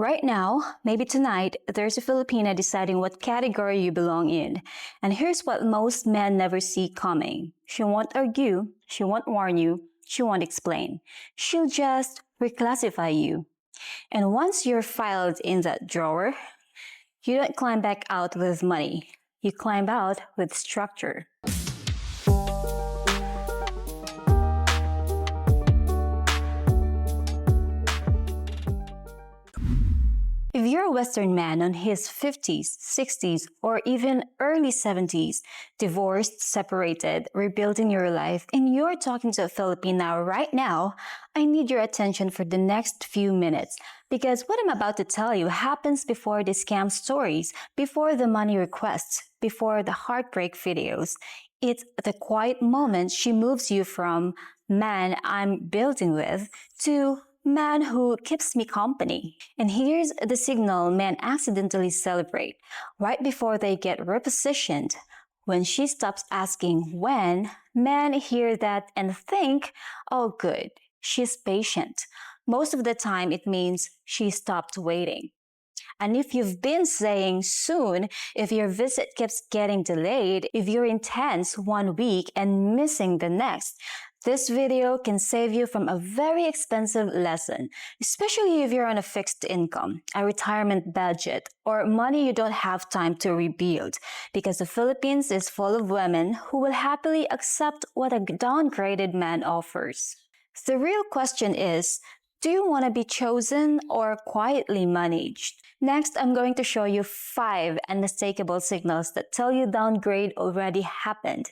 Right now, maybe tonight, there's a Filipina deciding what category you belong in. And here's what most men never see coming. She won't argue, she won't warn you, she won't explain. She'll just reclassify you. And once you're filed in that drawer, you don't climb back out with money. You climb out with structure. If you're a Western man on his 50s, 60s, or even early 70s, divorced, separated, rebuilding your life, and you're talking to a Filipina right now, I need your attention for the next few minutes. Because what I'm about to tell you happens before the scam stories, before the money requests, before the heartbreak videos. It's the quiet moments she moves you from man I'm building with to man who keeps me company. And here's the signal men accidentally celebrate. Right before they get repositioned, when she stops asking when, men hear that and think, oh good, she's patient. Most of the time it means she stopped waiting. And if you've been saying soon, if your visit keeps getting delayed, if you're intense one week and missing the next, this video can save you from a very expensive lesson, especially if you're on a fixed income, a retirement budget, or money you don't have time to rebuild, because the Philippines is full of women who will happily accept what a downgraded man offers. The real question is, do you want to be chosen or quietly managed? Next, I'm going to show you 5 unmistakable signals that tell you downgrade already happened.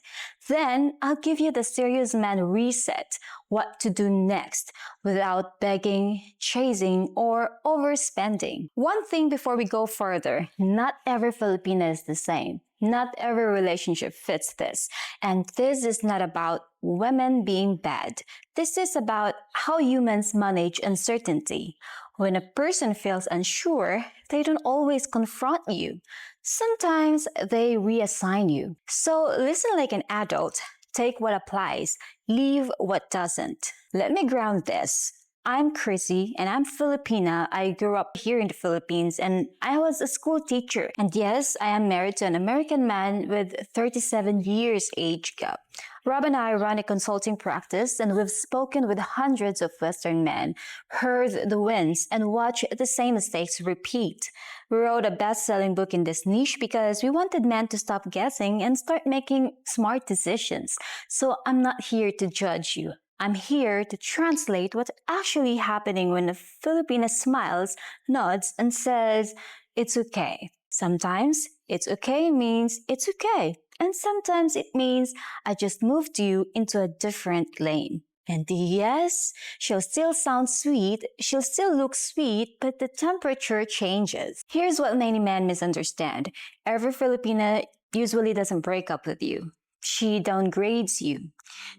Then, I'll give you the serious man reset, what to do next, without begging, chasing, or overspending. One thing before we go further, not every Filipina is the same. Not every relationship fits this. And this is not about women being bad. This is about how humans manage uncertainty. When a person feels unsure, they don't always confront you. Sometimes they reassign you. So listen like an adult. Take what applies. Leave what doesn't. Let me ground this. I'm Chrissy and I'm Filipina. I grew up here in the Philippines and I was a school teacher. And yes, I am married to an American man with 37 years age gap. Rob and I run a consulting practice and we've spoken with hundreds of Western men, heard the wins, and watched the same mistakes repeat. We wrote a best-selling book in this niche because we wanted men to stop guessing and start making smart decisions. So I'm not here to judge you. I'm here to translate what's actually happening when a Filipina smiles, nods, and says, it's okay. Sometimes, it's okay means it's okay. And sometimes it means I just moved you into a different lane. And yes, she'll still sound sweet, she'll still look sweet, but the temperature changes. Here's what many men misunderstand. Every Filipina usually doesn't break up with you. She downgrades you.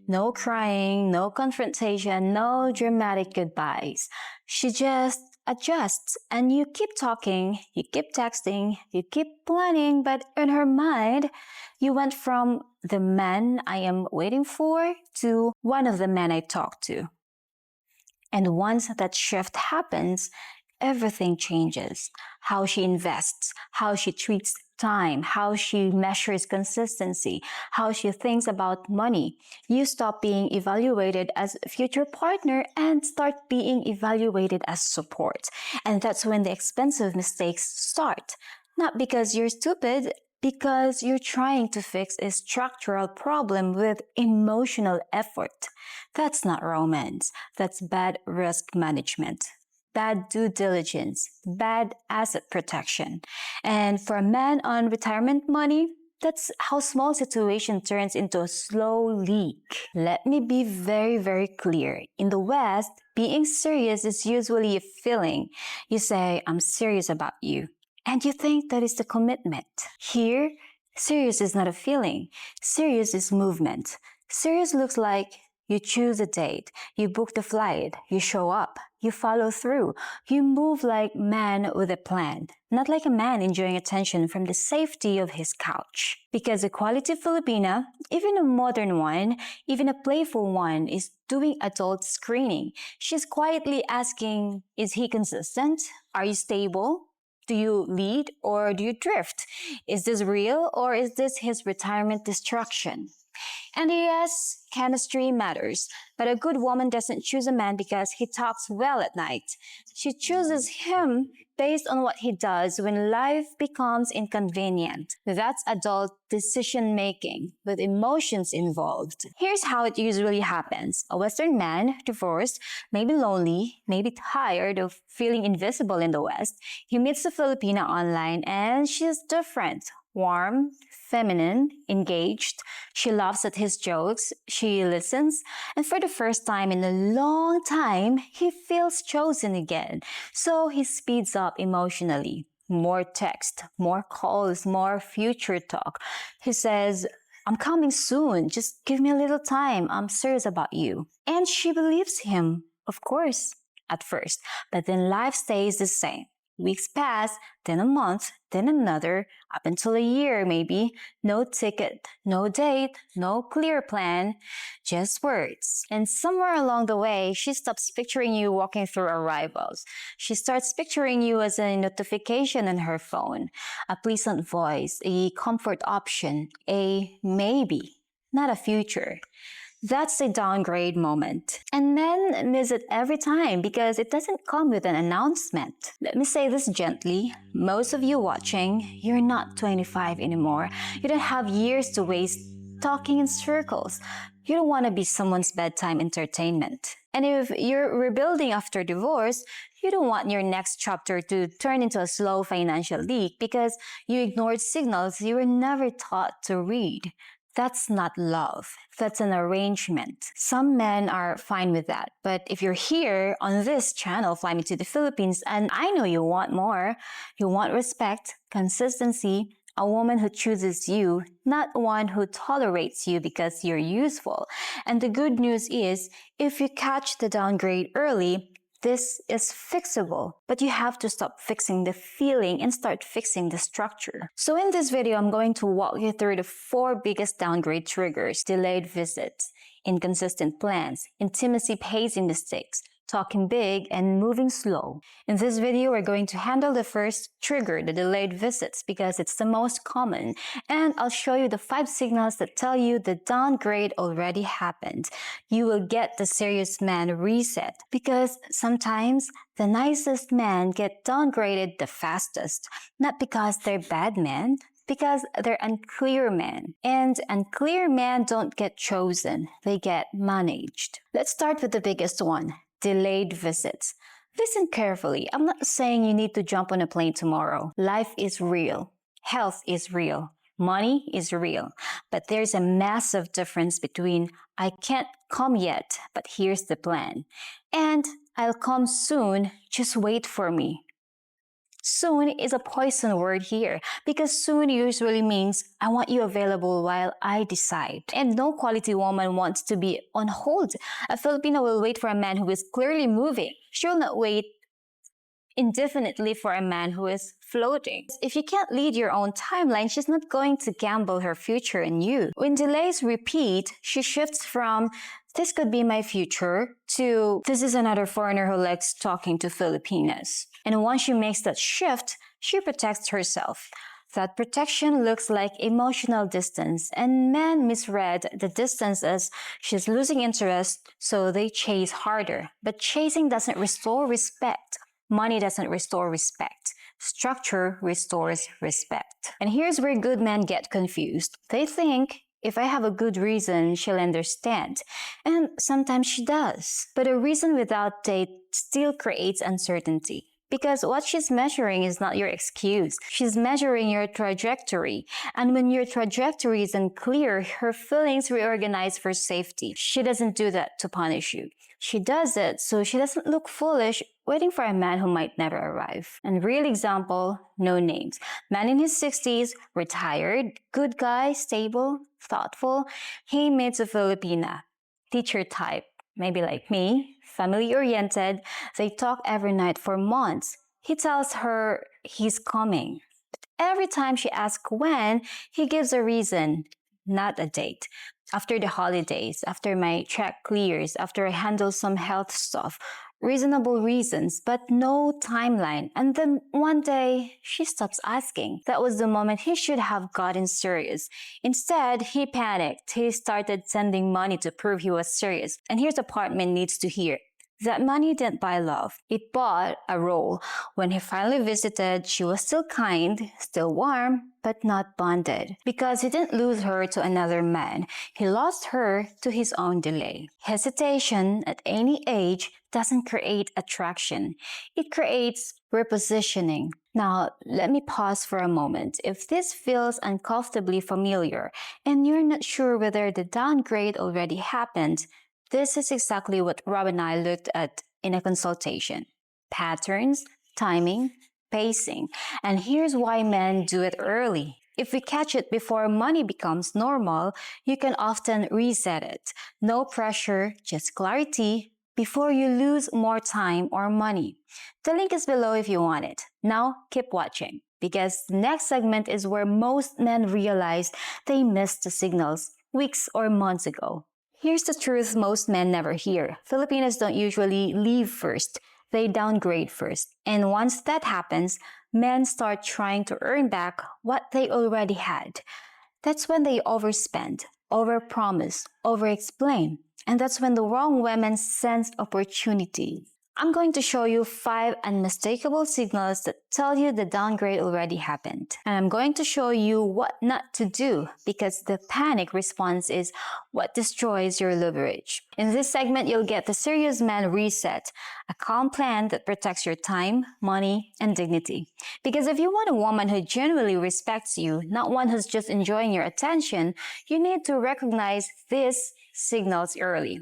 No crying, no confrontation, no dramatic goodbyes. She just adjusts and you keep talking, you keep texting, you keep planning, but in her mind, you went from the man I am waiting for to one of the men I talk to. And once that shift happens, everything changes. How she invests, how she treats time, how she measures consistency, how she thinks about money. You stop being evaluated as a future partner and start being evaluated as support. And that's when the expensive mistakes start. Not because you're stupid, because you're trying to fix a structural problem with emotional effort. That's not romance. That's bad risk management. Bad due diligence, bad asset protection. And for a man on retirement money, that's how small situation turns into a slow leak. Let me be very, very clear. In the West, being serious is usually a feeling. You say, I'm serious about you. And you think that is the commitment. Here, serious is not a feeling. Serious is movement. Serious looks like you choose a date, you book the flight, you show up. You follow through. You move like a man with a plan, not like a man enjoying attention from the safety of his couch. Because a quality Filipina, even a modern one, even a playful one, is doing adult screening. She's quietly asking, is he consistent? Are you stable? Do you lead or do you drift? Is this real or is this his retirement distraction? And yes, chemistry matters, but a good woman doesn't choose a man because he talks well at night. She chooses him based on what he does when life becomes inconvenient. That's adult decision making with emotions involved. Here's how it usually happens. A Western man, divorced, maybe lonely, maybe tired of feeling invisible in the West. He meets a Filipina online and she's different. Warm, feminine, engaged. She laughs at his jokes, she listens, and for the first time in a long time, he feels chosen again. So he speeds up emotionally. More text, more calls, more future talk. He says, I'm coming soon, just give me a little time, I'm serious about you. And she believes him, of course, at first, but then life stays the same. Weeks pass, then a month, then another, up until a year maybe. No ticket, no date, no clear plan, just words. And somewhere along the way, she stops picturing you walking through arrivals. She starts picturing you as a notification on her phone, a pleasant voice, a comfort option, a maybe, not a future. That's a downgrade moment. And men miss it every time because it doesn't come with an announcement. Let me say this gently. Most of you watching, you're not 25 anymore. You don't have years to waste talking in circles. You don't want to be someone's bedtime entertainment. And if you're rebuilding after divorce, you don't want your next chapter to turn into a slow financial leak because you ignored signals you were never taught to read. That's not love. That's an arrangement. Some men are fine with that. But if you're here on this channel, Fly Me to the Philippines, and I know you want more, you want respect, consistency, a woman who chooses you, not one who tolerates you because you're useful. And the good news is, if you catch the downgrade early, this is fixable, but you have to stop fixing the feeling and start fixing the structure. So in this video, I'm going to walk you through the 4 biggest downgrade triggers: delayed visits, inconsistent plans, intimacy pacing mistakes, talking big, and moving slow. In this video, we're going to handle the first trigger, the delayed visits, because it's the most common. And I'll show you the 5 signals that tell you the downgrade already happened. You will get the serious man reset, because sometimes the nicest men get downgraded the fastest. Not because they're bad men, because they're unclear men. And unclear men don't get chosen, they get managed. Let's start with the biggest one. Delayed visits. Listen carefully. I'm not saying you need to jump on a plane tomorrow. Life is real. Health is real. Money is real. But there's a massive difference between I can't come yet, but here's the plan, and I'll come soon, just wait for me. Soon is a poison word here because soon usually means I want you available while I decide. And no quality woman wants to be on hold. A Filipino will wait for a man who is clearly moving. She will not wait indefinitely for a man who is floating. If you can't lead your own timeline, she's not going to gamble her future in you. When delays repeat, she shifts from this could be my future to this is another foreigner who likes talking to Filipinas. And once she makes that shift, she protects herself. That protection looks like emotional distance, and men misread the distance as she's losing interest, so they chase harder. But chasing doesn't restore respect. Money doesn't restore respect. Structure restores respect. And here's where good men get confused. They think, if I have a good reason, she'll understand. And sometimes she does. But a reason without date still creates uncertainty. Because what she's measuring is not your excuse. She's measuring your trajectory. And when your trajectory is unclear, her feelings reorganize for safety. She doesn't do that to punish you. She does it so she doesn't look foolish waiting for a man who might never arrive. And real example, no names. Man in his 60s, retired, good guy, stable, thoughtful. He meets a Filipina, teacher type, maybe like me, family-oriented. They talk every night for months. He tells her he's coming. Every time she asks when, he gives a reason, not a date. After the holidays, after my check clears, after I handle some health stuff. Reasonable reasons, but no timeline. And then one day, she stops asking. That was the moment he should have gotten serious. Instead, he panicked. He started sending money to prove he was serious. And here's the part men needs to hear. That money didn't buy love. It bought a role. When he finally visited, she was still kind, still warm, but not bonded. Because he didn't lose her to another man. He lost her to his own delay. Hesitation at any age doesn't create attraction. It creates repositioning. Now, let me pause for a moment. If this feels uncomfortably familiar and you're not sure whether the downgrade already happened, this is exactly what Rob and I looked at in a consultation. Patterns, timing, pacing. And here's why men do it early. If we catch it before money becomes normal, you can often reset it. No pressure, just clarity before you lose more time or money. The link is below if you want it. Now, keep watching, because the next segment is where most men realize they missed the signals weeks or months ago. Here's the truth most men never hear. Filipinos don't usually leave first. They downgrade first. And once that happens, men start trying to earn back what they already had. That's when they overspend, overpromise, overexplain. And that's when the wrong women sense opportunity. I'm going to show you 5 unmistakable signals that tell you the downgrade already happened. And I'm going to show you what not to do, because the panic response is what destroys your leverage. In this segment, you'll get the serious man reset, a calm plan that protects your time, money, and dignity. Because if you want a woman who genuinely respects you, not one who's just enjoying your attention, you need to recognize these signals early.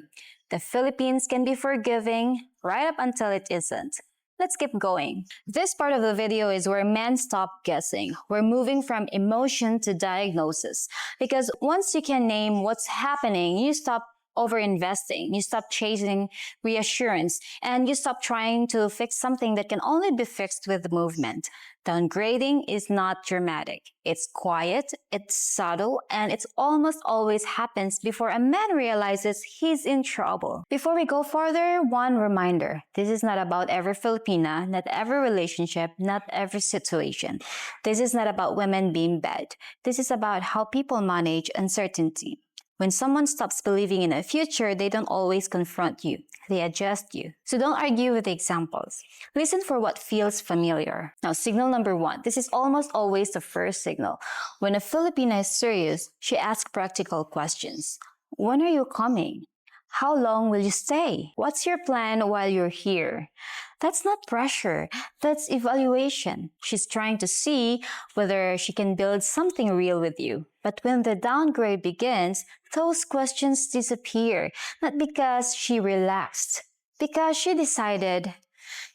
The Philippines can be forgiving right up until it isn't. Let's keep going. This part of the video is where men stop guessing. We're moving from emotion to diagnosis. Because once you can name what's happening, you stop overinvesting, you stop chasing reassurance, and you stop trying to fix something that can only be fixed with movement. Downgrading is not dramatic. It's quiet, it's subtle, and it almost always happens before a man realizes he's in trouble. Before we go further, one reminder. This is not about every Filipina, not every relationship, not every situation. This is not about women being bad. This is about how people manage uncertainty. When someone stops believing in a future, they don't always confront you. They adjust you. So don't argue with the examples. Listen for what feels familiar. Now, signal number 1. This is almost always the first signal. When a Filipina is serious, she asks practical questions. When are you coming? How long will you stay? What's your plan while you're here? That's not pressure. That's evaluation. She's trying to see whether she can build something real with you. But when the downgrade begins, those questions disappear. Not because she relaxed, because she decided,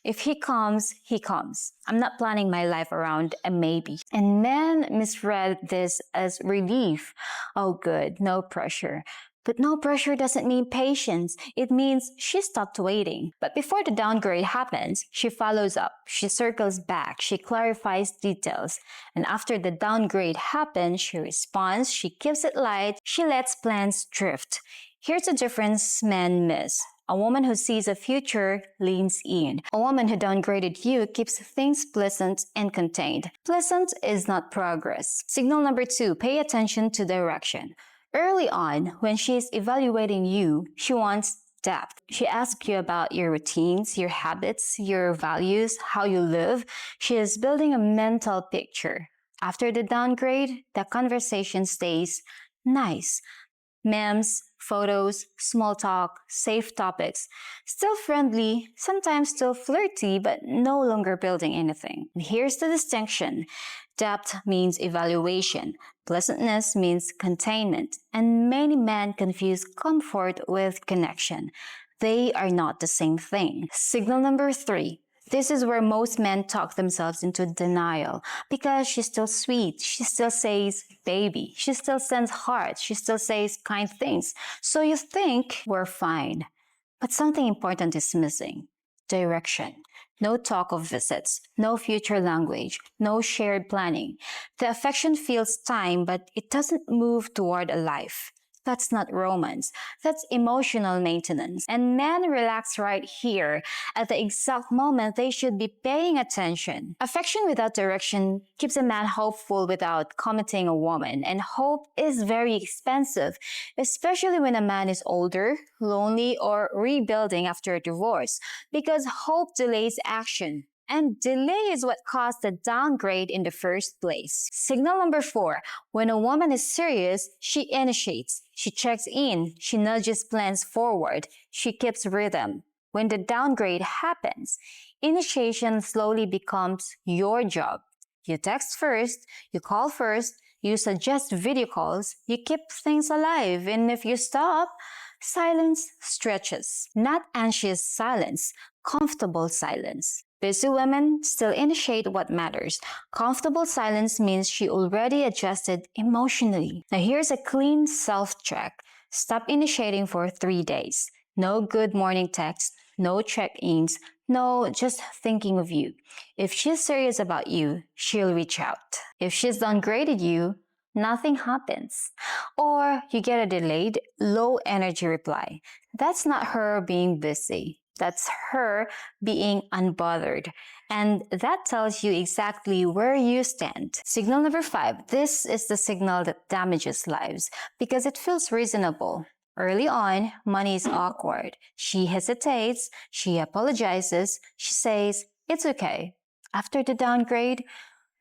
if he comes, he comes. I'm not planning my life around a maybe. And men misread this as relief. Oh good, no pressure. But no pressure doesn't mean patience. It means she stopped waiting. But before the downgrade happens, she follows up. She circles back. She clarifies details. And after the downgrade happens, she responds. She keeps it light. She lets plans drift. Here's the difference men miss. A woman who sees a future leans in. A woman who downgraded you keeps things pleasant and contained. Pleasant is not progress. Signal number 2, pay attention to direction. Early on, when she's evaluating you, she wants depth. She asks you about your routines, your habits, your values, how you live. She is building a mental picture. After the downgrade, the conversation stays nice. Memes, photos, small talk, safe topics. Still friendly, sometimes still flirty, but no longer building anything. And here's the distinction. Depth means evaluation. Pleasantness means containment. And many men confuse comfort with connection. They are not the same thing. Signal number 3. This is where most men talk themselves into denial. Because she's still sweet. She still says baby. She still sends hearts. She still says kind things. So you think we're fine. But something important is missing. Direction. No talk of visits, no future language, no shared planning. The affection feels time, but it doesn't move toward a life. That's not romance. That's emotional maintenance. And men relax right here at the exact moment they should be paying attention. Affection without direction keeps a man hopeful without committing a woman. And hope is very expensive, especially when a man is older, lonely, or rebuilding after a divorce, because hope delays action. And delay is what caused the downgrade in the first place. Signal number 4. When a woman is serious, she initiates. She checks in. She nudges plans forward. She keeps rhythm. When the downgrade happens, initiation slowly becomes your job. You text first, you call first, you suggest video calls, you keep things alive, and if you stop, silence stretches. Not anxious silence, comfortable silence. Busy women still initiate what matters. Comfortable silence means she already adjusted emotionally. Now here's a clean self-check. Stop initiating for 3 days. No good morning texts, no check-ins, no just thinking of you. If she's serious about you, she'll reach out. If she's downgraded you, nothing happens. Or you get a delayed, low-energy reply. That's not her being busy. That's her being unbothered. And that tells you exactly where you stand. Signal number 5. This is the signal that damages lives because it feels reasonable. Early on, money is awkward. She hesitates, she apologizes, she says, it's okay. After the downgrade,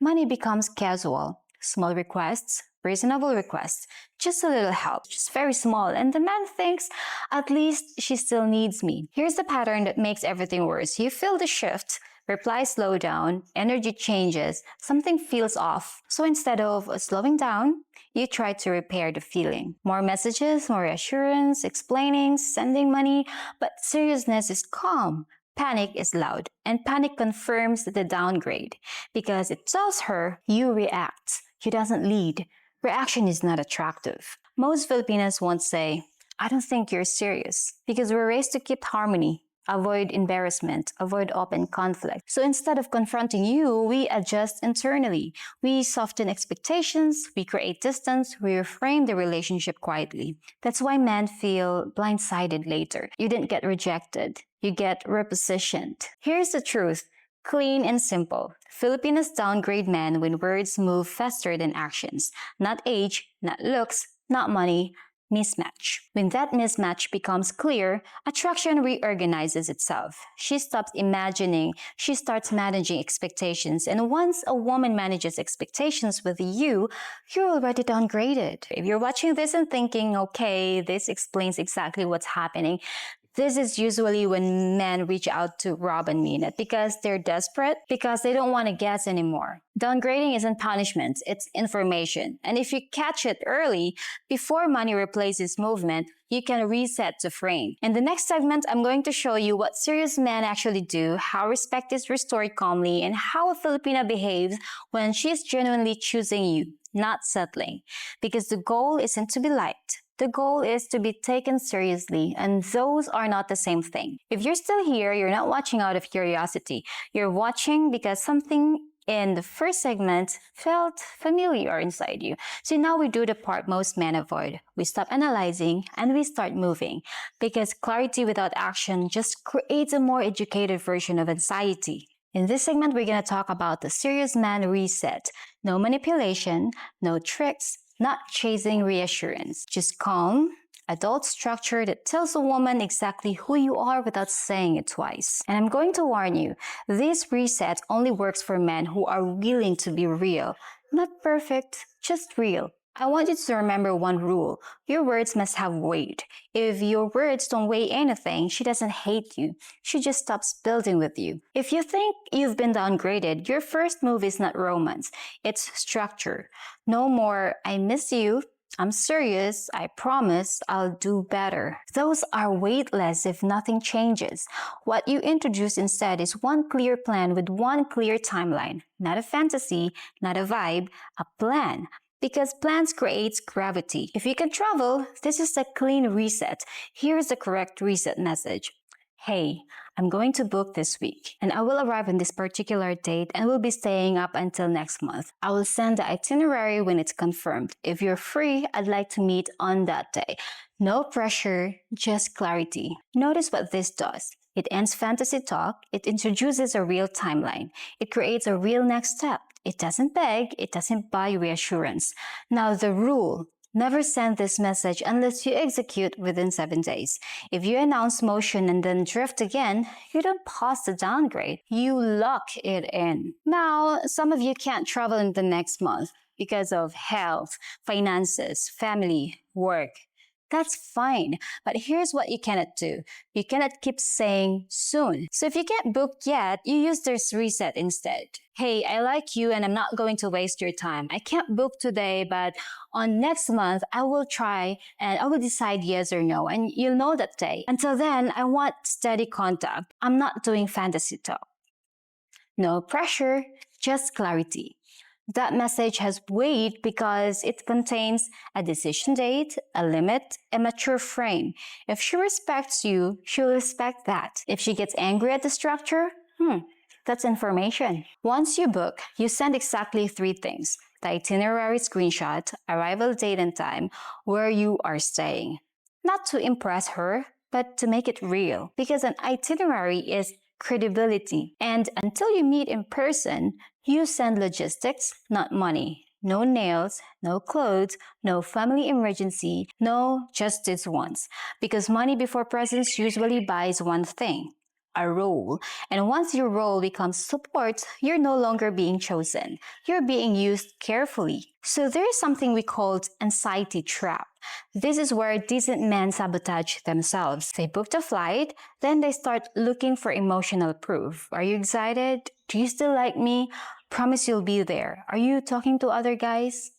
money becomes casual. Small requests, reasonable requests, just a little help, just very small, and the man thinks, at least she still needs me. Here's the pattern that makes everything worse. You feel the shift, replies slow down, energy changes, something feels off. So instead of slowing down, you try to repair the feeling. More messages, more reassurance, explaining, sending money, but seriousness is calm. Panic is loud, and panic confirms the downgrade because it tells her you react. He doesn't lead. Reaction is not attractive. Most Filipinas won't say, I don't think you're serious, because we're raised to keep harmony, avoid embarrassment, avoid open conflict. So instead of confronting you, we adjust internally. We soften expectations, we create distance, we reframe the relationship quietly. That's why men feel blindsided later. You didn't get rejected. You get repositioned. Here's the truth. Clean and simple. Filipinos downgrade men when words move faster than actions. Not age, not looks, not money, mismatch. When that mismatch becomes clear, attraction reorganizes itself. She stops imagining, she starts managing expectations, and once a woman manages expectations with you, you're already downgraded. If you're watching this and thinking, okay, this explains exactly what's happening, this is usually when men reach out to Rob and me, not because they're desperate, because they don't want to guess anymore. Downgrading isn't punishment, it's information. And if you catch it early, before money replaces movement, you can reset the frame. In the next segment, I'm going to show you what serious men actually do, how respect is restored calmly, and how a Filipina behaves when she's genuinely choosing you, not settling. Because the goal isn't to be liked. The goal is to be taken seriously, and those are not the same thing. If you're still here, you're not watching out of curiosity. You're watching because something in the first segment felt familiar inside you. So now we do the part most men avoid. We stop analyzing and we start moving, because clarity without action just creates a more educated version of anxiety. In this segment, we're going to talk about the serious man reset. No manipulation, no tricks, not chasing reassurance. Just calm, adult structure that tells a woman exactly who you are without saying it twice. And I'm going to warn you, this reset only works for men who are willing to be real. Not perfect, just real. I want you to remember one rule. Your words must have weight. If your words don't weigh anything, she doesn't hate you. She just stops building with you. If you think you've been downgraded, your first move is not romance. It's structure. No more, I miss you. I'm serious. I promise I'll do better. Those are weightless if nothing changes. What you introduce instead is one clear plan with one clear timeline. Not a fantasy, not a vibe, a plan. Because plans creates gravity. If you can travel, this is a clean reset. Here's the correct reset message. Hey, I'm going to book this week, and I will arrive on this particular date and will be staying up until next month. I will send the itinerary when it's confirmed. If you're free, I'd like to meet on that day. No pressure, just clarity. Notice what this does. It ends fantasy talk. It introduces a real timeline. It creates a real next step. It doesn't beg. It doesn't buy reassurance. Now, the rule. Never send this message unless you execute within 7 days. If you announce motion and then drift again, you don't pause the downgrade. You lock it in. Now, some of you can't travel in the next month because of health, finances, family, work. That's fine, but here's what you cannot do. You cannot keep saying soon. So if you can't book yet, you use this reset instead. Hey, I like you and I'm not going to waste your time. I can't book today, but on next month, I will try and I will decide yes or no, and you'll know that day. Until then, I want steady contact. I'm not doing fantasy talk. No pressure, just clarity. That message has weight because it contains a decision date, a limit, a mature frame. If she respects you, she'll respect that. If she gets angry at the structure, that's information. Once you book, you send exactly 3 things. The itinerary screenshot, arrival date and time, where you are staying. Not to impress her, but to make it real. Because an itinerary is credibility. And until you meet in person, you send logistics, not money. No nails, no clothes, no family emergency, no just this once. Because money before presents usually buys one thing, a role. And once your role becomes support, you're no longer being chosen. You're being used carefully. So there is something we call anxiety trap. This is where decent men sabotage themselves. They booked a flight, then they start looking for emotional proof. Are you excited? Do you still like me? Promise you'll be there. Are you talking to other guys?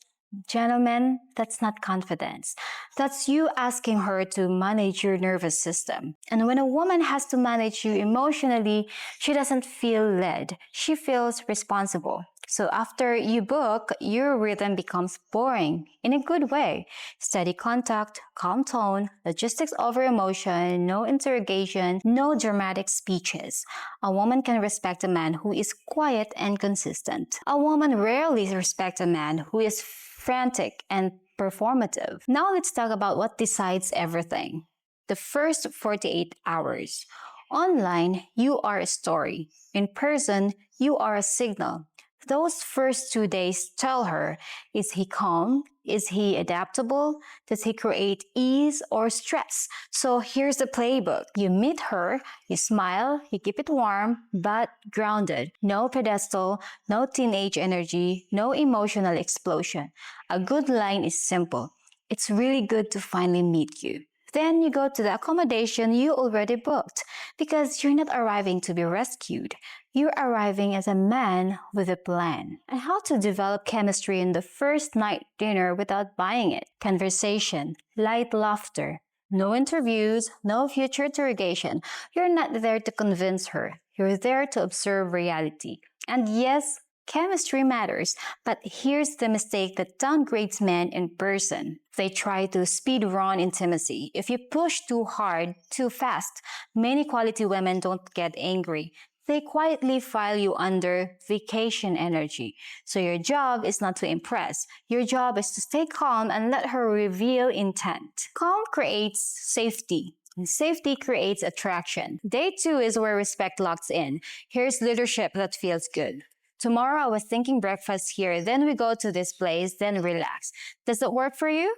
Gentlemen, that's not confidence. That's you asking her to manage your nervous system. And when a woman has to manage you emotionally, she doesn't feel led. She feels responsible. So after you book, your rhythm becomes boring in a good way. Steady contact, calm tone, logistics over emotion, no interrogation, no dramatic speeches. A woman can respect a man who is quiet and consistent. A woman rarely respects a man who is frantic and performative. Now let's talk about what decides everything. The first 48 hours. Online, you are a story. In person, you are a signal. Those first 2 days tell her, is he calm? Is he adaptable? Does he create ease or stress? So here's the playbook. You meet her, you smile, you keep it warm, but grounded. No pedestal, no teenage energy, no emotional explosion. A good line is simple. It's really good to finally meet you. Then you go to the accommodation you already booked because you're not arriving to be rescued. You're arriving as a man with a plan. And how to develop chemistry in the first night dinner without buying it. Conversation, light laughter, no interviews, no future interrogation. You're not there to convince her. You're there to observe reality. And yes, chemistry matters, but here's the mistake that downgrades men in person. They try to speed run intimacy. If you push too hard, too fast, many quality women don't get angry. They quietly file you under vacation energy. So your job is not to impress. Your job is to stay calm and let her reveal intent. Calm creates safety. And safety creates attraction. Day 2 is where respect locks in. Here's leadership that feels good. Tomorrow I was thinking breakfast here, then we go to this place, then relax. Does it work for you?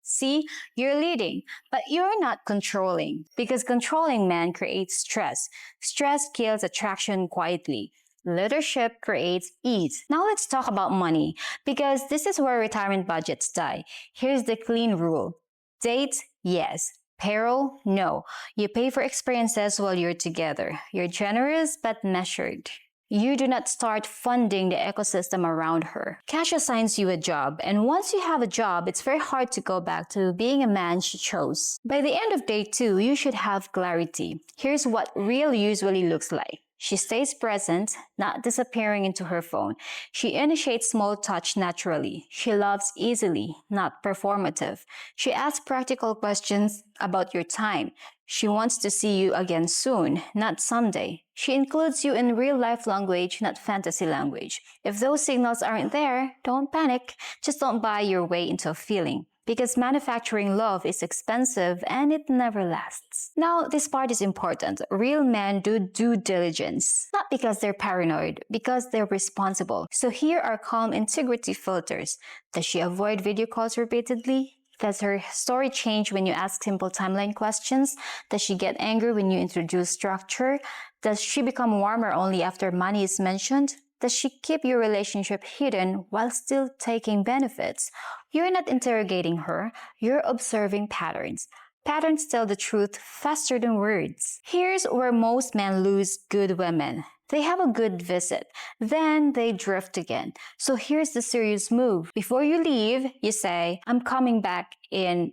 See, you're leading, but you're not controlling. Because controlling man creates stress. Stress kills attraction quietly. Leadership creates ease. Now let's talk about money, because this is where retirement budgets die. Here's the clean rule. Dates, yes. Payroll, no. You pay for experiences while you're together. You're generous but measured. You do not start funding the ecosystem around her. Cash assigns you a job, and once you have a job, it's very hard to go back to being a man she chose. By the end of day 2, you should have clarity. Here's what real usually looks like. She stays present, not disappearing into her phone. She initiates small touch naturally. She loves easily, not performative. She asks practical questions about your time. She wants to see you again soon, not someday. She includes you in real-life language, not fantasy language. If those signals aren't there, don't panic. Just don't buy your way into a feeling. Because manufacturing love is expensive and it never lasts. Now, this part is important. Real men do due diligence. Not because they're paranoid, because they're responsible. So here are calm integrity filters. Does she avoid video calls repeatedly? Does her story change when you ask simple timeline questions? Does she get angry when you introduce structure? Does she become warmer only after money is mentioned? Does she keep your relationship hidden while still taking benefits? You're not interrogating her, you're observing patterns. Patterns tell the truth faster than words. Here's where most men lose good women. They have a good visit, then they drift again. So here's the serious move. Before you leave, you say, I'm coming back in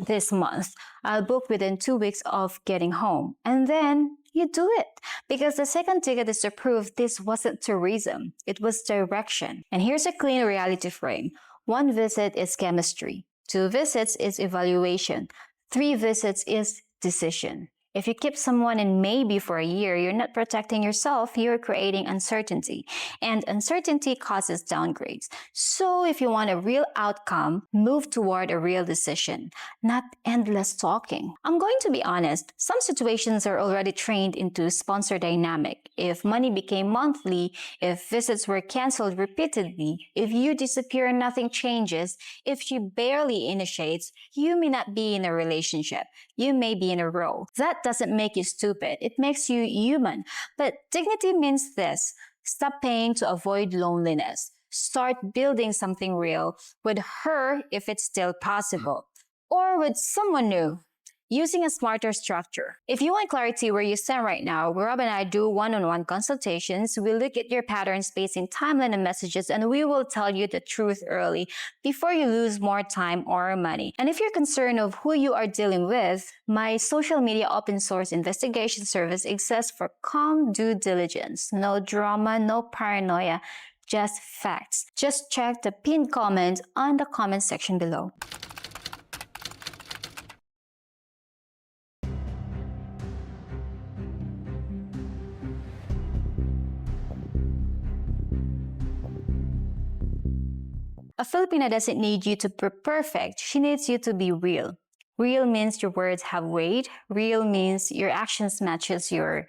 this month. I'll book within 2 weeks of getting home. And then you do it. Because the second ticket is to prove this wasn't tourism. It was direction. And here's a clean reality frame. 1 visit is chemistry. 2 visits is evaluation. 3 visits is decision. If you keep someone in maybe for a year, you're not protecting yourself, you're creating uncertainty. And uncertainty causes downgrades. So if you want a real outcome, move toward a real decision, not endless talking. I'm going to be honest, some situations are already trained into sponsor dynamic. If money became monthly, if visits were canceled repeatedly, if you disappear and nothing changes, if she barely initiates, you may not be in a relationship. You may be in a row. That doesn't make you stupid. It makes you human. But dignity means this. Stop paying to avoid loneliness. Start building something real with her if it's still possible. Or with someone new. Using a smarter structure. If you want clarity where you stand right now, Rob and I do one-on-one consultations. We look at your patterns, spacing, timeline, and messages, and we will tell you the truth early before you lose more time or money. And if you're concerned of who you are dealing with, my social media open source investigation service exists for calm due diligence. No drama, no paranoia, just facts. Just check the pinned comment on the comment section below. A Filipina doesn't need you to be perfect. She needs you to be real. Real means your words have weight. Real means your actions matches your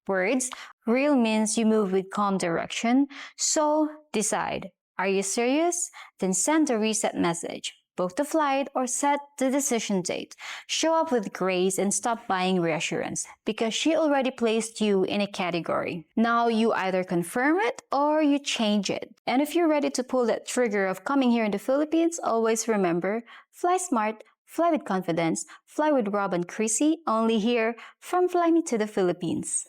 words. Real means you move with calm direction. So decide. Are you serious? Then send a reset message. Book the flight or set the decision date. Show up with grace and stop buying reassurance because she already placed you in a category. Now you either confirm it or you change it. And if you're ready to pull that trigger of coming here in the Philippines, always remember, fly smart, fly with confidence, fly with Rob and Chrissy, only here from Fly Me to the Philippines.